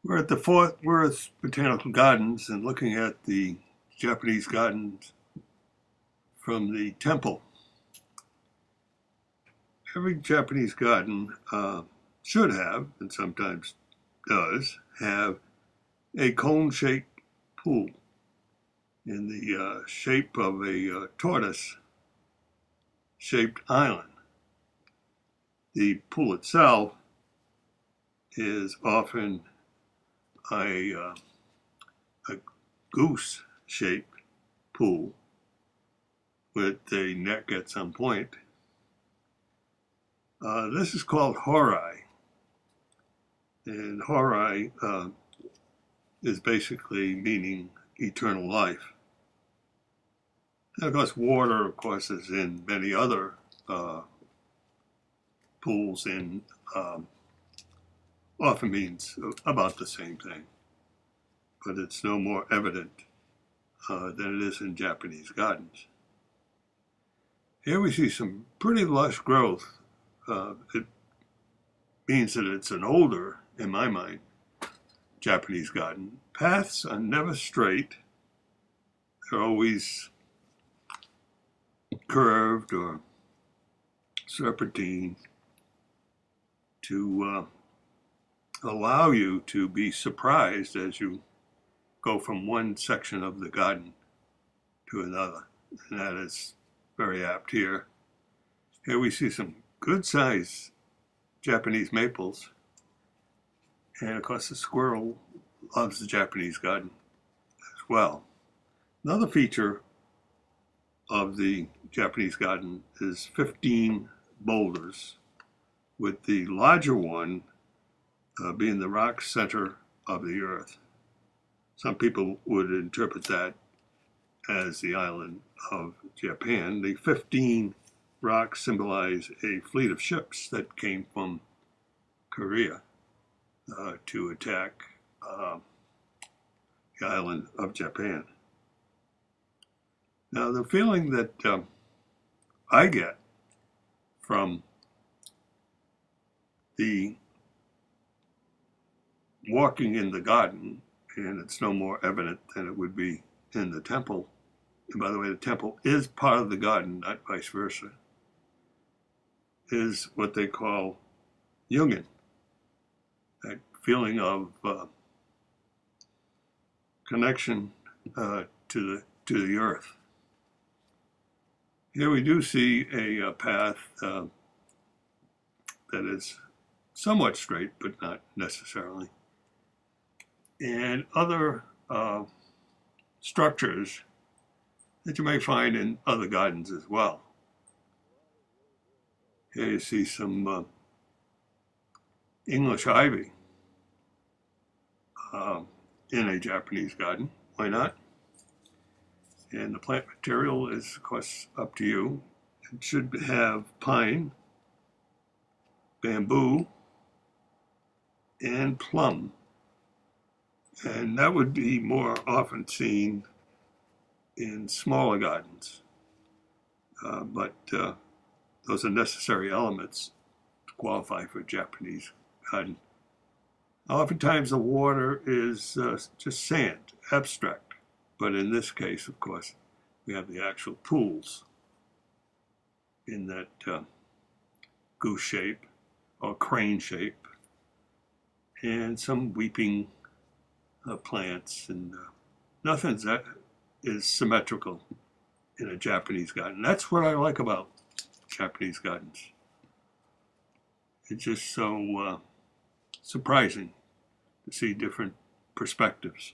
We're at the Fort Worth Botanical Gardens and looking at the Japanese gardens from the temple. Every Japanese garden should have, and sometimes does, have a cone-shaped pool in the shape of a tortoise-shaped island. The pool itself is often a goose-shaped pool with a neck at some point. This is called horai, and horai is basically meaning eternal life. And of course, water, of course, is in many other pools and often means about the same thing, but it's no more evident than it is in Japanese gardens. Here we see some pretty lush growth. It means that it's an older, in my mind, Japanese garden. Paths are never straight. They're always curved or serpentine to allow you to be surprised as you go from one section of the garden to another. And that is very apt here. Here we see some good sized Japanese maples. And of course the squirrel loves the Japanese garden as well. Another feature of the Japanese garden is 15 boulders, with the larger one being the rock center of the earth. Some people would interpret that as the island of Japan. The 15 rocks symbolize a fleet of ships that came from Korea to attack the island of Japan. Now, the feeling that I get from the walking in the garden, and it's no more evident than it would be in the temple. And by the way, the temple is part of the garden, not vice versa, is what they call Jungen, that feeling of connection to the earth. Here we do see a path that is somewhat straight, but not necessarily. And other structures that you may find in other gardens as well. Here you see some English ivy in a Japanese garden. Why not? And the plant material is, of course, up to you. It should have pine, bamboo, and plum. And that would be more often seen in smaller gardens. But those are necessary elements to qualify for a Japanese garden. Oftentimes the water is just sand, abstract. But in this case, of course, we have the actual pools in that goose shape or crane shape, and some weeping plants, and nothing that is symmetrical in a Japanese garden. That's what I like about Japanese gardens. It's just so surprising to see different perspectives.